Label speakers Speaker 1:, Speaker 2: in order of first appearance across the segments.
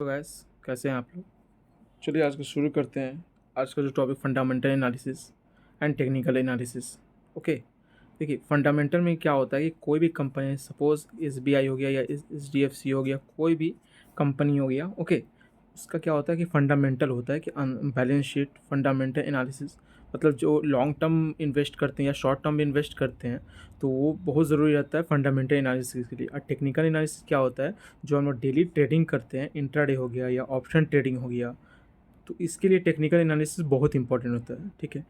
Speaker 1: तो गैस कैसे हैं आप लोग। चलिए आज को शुरू करते हैं। आज का जो topic fundamental analysis and technical analysis. Okay, देखिए फंडामेंटल में क्या होता है कि कोई भी कंपनी, सपोज एसबीआई हो गया या एचडीएफसी हो गया, कोई भी कंपनी हो गया, ओके, उसका क्या होता है कि फंडामेंटल होता है कि बैलेंस शीट, फंडामेंटल एनालिसिस, मतलब जो लॉन्ग टर्म इन्वेस्ट करते हैं या शॉर्ट टर्म इन्वेस्ट करते हैं तो वो बहुत ज़रूरी रहता है फंडामेंटल एनालिसिस के लिए। और टेक्निकल एनालिसिस क्या होता है, जो हम लोग डेली ट्रेडिंग करते हैं, इंट्राडे हो गया या ऑप्शन ट्रेडिंग हो गया, तो इसके लिए टेक्निकल एनालिसिस बहुत इंपॉर्टेंट होता है। ठीक है,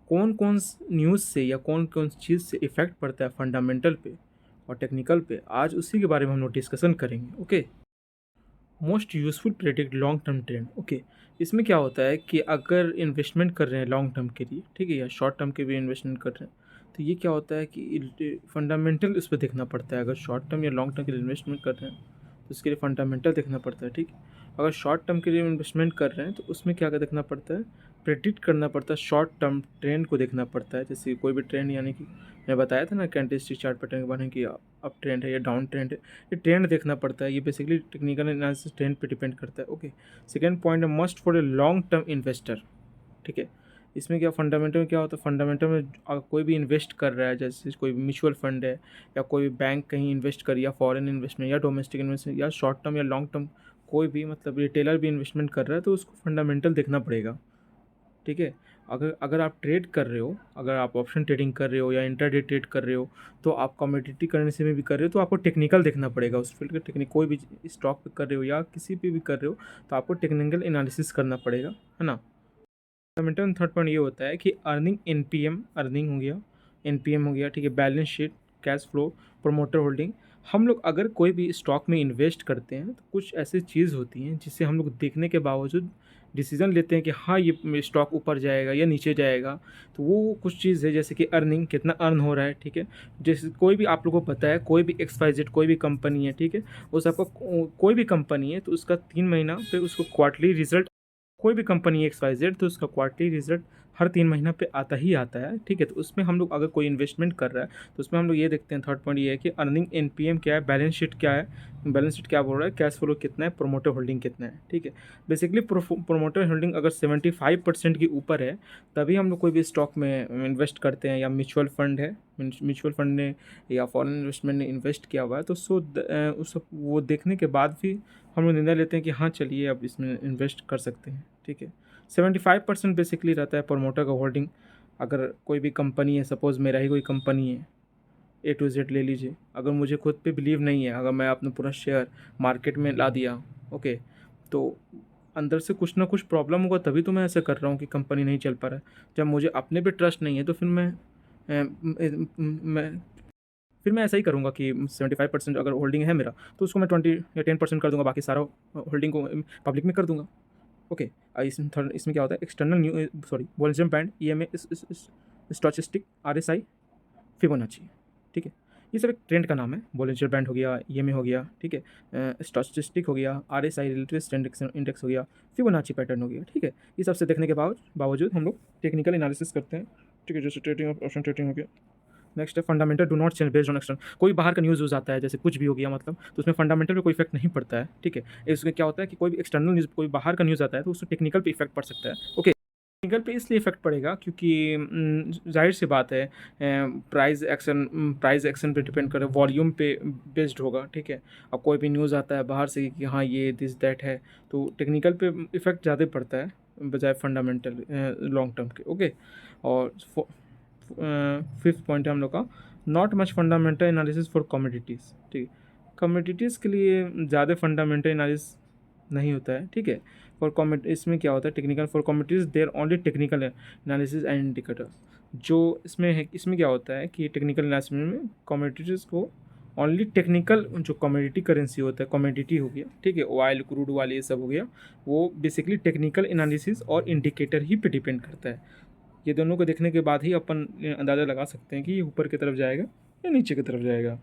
Speaker 1: कौन कौन न्यूज़ से या कौन कौन चीज़ से इफ़ेक्ट पड़ता है फंडामेंटल पे और टेक्निकल पे, आज उसी के बारे में हम लोग डिस्कशन करेंगे। Okay, most useful predict long term trend. Okay, इसमें क्या होता है कि अगर इन्वेस्टमेंट कर रहे हैं लॉन्ग टर्म के लिए, ठीक है, या शॉर्ट टर्म के भी इन्वेस्टमेंट कर रहे हैं, तो ये क्या होता है कि फंडामेंटल इस पर देखना पड़ता है। अगर शॉर्ट टर्म या लॉन्ग टर्म के लिए इन्वेस्टमेंट कर रहे हैं तो उसके लिए फंडामेंटल देखना पड़ता है। ठीक है, अगर शॉर्ट टर्म के लिए इन्वेस्टमेंट कर रहे हैं तो उसमें क्या क्या देखना पड़ता है, प्रेडिक्ट करना पड़ता है, शॉर्ट टर्म ट्रेंड को देखना पड़ता है। जैसे कोई भी ट्रेंड, यानी कि मैं बताया था ना कैंडलस्टिक चार्ट पैटर्न के बारे में कि अप ट्रेंड है या डाउन ट्रेंड है, ये ट्रेंड देखना पड़ता है। ये बेसिकली टेक्निकल एनालिसिस ट्रेंड पे डिपेंड करता है। ओके, सेकंड पॉइंट है must for a long term investor. ठीक है, इसमें क्या फंडामेंटल में क्या होता है, फंडामेंटल में अगर कोई भी इन्वेस्ट कर रहा है, जैसे कोई म्यूचुअल फंड है या कोई भी बैंक कहीं इन्वेस्ट कर, या फॉरेन इन्वेस्टमेंट या डोमेस्टिक इन्वेस्टमेंट या शॉर्ट टर्म या लॉन्ग टर्म, कोई भी मतलब रिटेलर भी इन्वेस्टमेंट कर रहा है तो उसको फंडामेंटल देखना पड़ेगा। ठीक है, अगर अगर आप ट्रेड कर रहे हो, अगर आप ऑप्शन ट्रेडिंग कर रहे हो या इंट्राडे ट्रेड कर रहे हो, तो आप कमोडिटी करेंसी में भी कर रहे हो तो आपको टेक्निकल देखना पड़ेगा उस फील्ड का। टेक्निक कोई भी स्टॉक पे कर रहे हो या किसी पे भी कर रहे हो तो आपको टेक्निकल एनालिसिस करना पड़ेगा, है ना। फंडामेंटल थर्ड पॉइंट ये होता है कि अर्निंग, एनपीएम अर्निंग हो गया, एनपीएम हो गया, ठीक है, balance sheet, cash flow, promoter holding. हम लोग अगर कोई भी स्टॉक में इन्वेस्ट करते हैं तो कुछ ऐसी चीज़ होती हैं जिससे हम लोग देखने के बावजूद डिसीजन लेते हैं कि हाँ ये स्टॉक ऊपर जाएगा या नीचे जाएगा। तो वो कुछ चीज़ है, जैसे कि अर्निंग, कितना अर्न हो रहा है। ठीक है, जैसे कोई भी आप लोगों को पता है, कोई भी XYZ कोई भी कंपनी है, ठीक है, उस आपका कोई भी कंपनी है तो उसका 3 महीना पे उसको क्वार्टरली रिजल्ट, कोई भी कंपनी XYZ तो उसका क्वार्टरली रिजल्ट हर 3 महीना पे आता ही आता है। ठीक है, तो उसमें हम लोग अगर कोई इन्वेस्टमेंट कर रहा है तो उसमें हम लोग ये देखते हैं, थर्ड पॉइंट ये है कि अर्निंग, एनपीएम क्या है, बैलेंस शीट क्या है, बैलेंस शीट क्या बोल रहा है, कैश फ्लो कितना है, प्रोमोटर होल्डिंग कितना है। ठीक है, बेसिकली प्रोमोटर होल्डिंग अगर 75% के ऊपर है तभी हम लोग कोई भी स्टॉक में इन्वेस्ट करते हैं, या म्यूचुअल फंड है, म्यूचुअल फंड ने या फॉरेन इन्वेस्टमेंट ने इन्वेस्ट किया हुआ है तो उस वो देखने के बाद भी हम लोग निर्णय लेते हैं कि हाँ चलिए अब इसमें इन्वेस्ट कर सकते हैं। ठीक है, 75% बेसिकली रहता है प्रमोटर का होल्डिंग। अगर कोई भी कंपनी है, सपोज़ मेरा ही कोई कंपनी है, A to Z ले लीजिए, अगर मुझे खुद पे बिलीव नहीं है, अगर मैं अपना पूरा शेयर मार्केट में ला दिया, ओके, तो अंदर से कुछ ना कुछ प्रॉब्लम होगा तभी तो मैं ऐसा कर रहा हूँ कि कंपनी नहीं चल पा रहा है। जब मुझे अपने पे ट्रस्ट नहीं है तो मैं फिर मैं ऐसा ही करूँगा कि 75% अगर होल्डिंग है मेरा तो उसको मैं 20 या 10% कर दूँगा, बाकी सारा होल्डिंग को पब्लिक में कर दूँगा। ओके, इसमें क्या होता है, external volume band, EMA, stochastic, RSI, Fibonacci. ठीक है, ये सब एक ट्रेंड का नाम है। वॉल्यूम बैंड हो गया, EMA हो गया, ठीक है, स्टोचस्टिक हो गया, RSI रिलेटिव स्ट्रेंथ इंडेक्स हो गया, फिबोनाची पैटर्न हो गया। ठीक है, ये सबसे देखने के बावजूद हम लोग टेक्निकल एनालिसिस करते हैं। ठीक है, जैसे ट्रेडिंग, ऑप्शन ट्रेडिंग हो गया। नेक्स्ट है fundamental do not change based on external. कोई बाहर का न्यूज़ आता है, जैसे कुछ भी हो गया मतलब, तो उसमें फंडामेंटल पे कोई इफेक्ट नहीं पड़ता है। ठीक है, इसमें क्या होता है कि कोई भी एक्सटर्नल न्यूज़, कोई बाहर का न्यूज़ आता है तो उससे टेक्निकल पे इफेक्ट पड़ सकता है। ओके, टेक्निकल पे इसलिए इफेक्ट पड़ेगा क्योंकि जाहिर सी बात है, प्राइस एक्शन पे डिपेंड करे, वॉल्यूम पे बेस्ड होगा। ठीक है, अब कोई भी न्यूज़ आता है बाहर से कि हाँ ये दिस दैट है, तो टेक्निकल पे इफेक्ट ज़्यादा पड़ता है बजाय फंडामेंटल लॉन्ग टर्म के। ओके, और फिफ्थ पॉइंट है हम लोग का, not much fundamental analysis for commodities. ठीक है, कमोडिटीज़ के लिए ज़्यादा फंडामेंटल एनालिसिस नहीं होता है। ठीक है, फॉर कॉमेट इसमें क्या होता है, technical for commodities there only technical analysis and indicator. जो इसमें है, इसमें क्या होता है कि टेक्निकल एनालिसिस में कमोडिटीज़ को ओनली टेक्निकल, जो कमोडिटी करेंसी होता है, कमोडिटी हो गया, ठीक है, ऑयल, क्रूड वाले ये सब हो गया, वो बेसिकली टेक्निकल एनालिसिस और इंडिकेटर ही पे डिपेंड करता है। ये दोनों को देखने के बाद ही अपन अंदाज़ा लगा सकते हैं कि ये ऊपर की तरफ जाएगा या नीचे की तरफ जाएगा।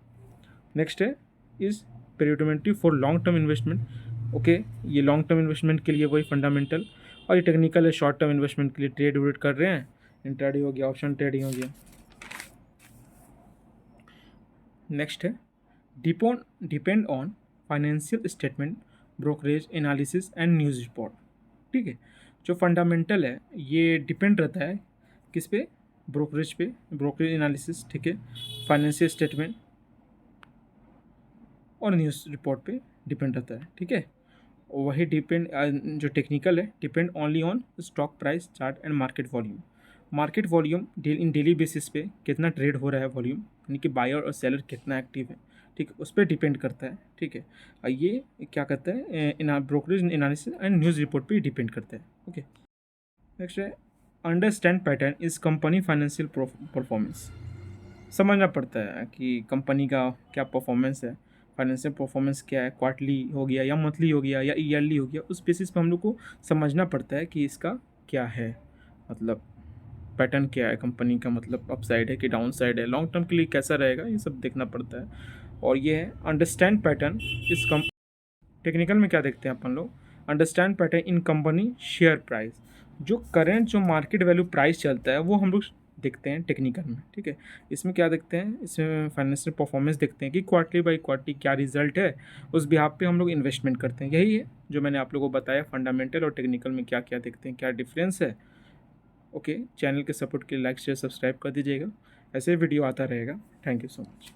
Speaker 1: नेक्स्ट है is predictability for long term investment. Okay, ये लॉन्ग टर्म इन्वेस्टमेंट के लिए वही फंडामेंटल, और ये टेक्निकल है शॉर्ट टर्म इन्वेस्टमेंट के लिए, ट्रेड व्रेड कर रहे हैं, इंट्राडे हो गया, ऑप्शन ट्रेडिंग हो गया। नेक्स्ट है depend on financial statement brokerage analysis and news report. ठीक है, जो फंडामेंटल है ये डिपेंड रहता है किस पे, ब्रोकरेज पे, ब्रोकरेज एनालिसिस, ठीक है, फाइनेंशियल स्टेटमेंट और न्यूज़ रिपोर्ट पे डिपेंड रहता है। ठीक है, वही डिपेंड जो टेक्निकल है depend only on stock price chart and market volume. Market volume in daily basis पे कितना ट्रेड हो रहा है, वॉल्यूम यानी कि बायर और सेलर कितना एक्टिव है, ठीक है, उस पर डिपेंड करता है। ठीक है, ये क्या करता है, इन brokerage analysis and news report पे डिपेंड करता है। ओके, नेक्स्ट है understand pattern is company financial performance. समझना पड़ता है कि कंपनी का क्या परफॉर्मेंस है, फाइनेंशियल परफॉर्मेंस क्या है, क्वार्टरली हो गया या मंथली हो गया या ईयरली हो गया, उस बेसिस पे हम लोग को समझना पड़ता है कि इसका क्या है, मतलब पैटर्न क्या है कंपनी का, मतलब अपसाइड है कि डाउन साइड है, लॉन्ग टर्म के लिए कैसा रहेगा, ये सब देखना पड़ता है। और ये है अंडरस्टैंड पैटर्न इस कम टेक्निकल में क्या देखते हैं अपन लोग, understand pattern in company share price, जो करेंट जो मार्केट वैल्यू प्राइस चलता है वो हम लोग देखते हैं टेक्निकल में। ठीक है, इसमें क्या देखते हैं, इसमें फाइनेंशियल परफॉर्मेंस देखते हैं कि क्वार्टरली बाई क्वार्टरली क्या रिजल्ट है, उस बिहाफ पे हम लोग इन्वेस्टमेंट करते हैं। यही है जो मैंने आप लोगों को बताया, फंडामेंटल और टेक्निकल में क्या क्या देखते हैं, क्या डिफरेंस है। ओके, चैनल के सपोर्ट के लिए लाइक शेयर सब्सक्राइब कर दीजिएगा, ऐसे वीडियो आता रहेगा। Thank you so much.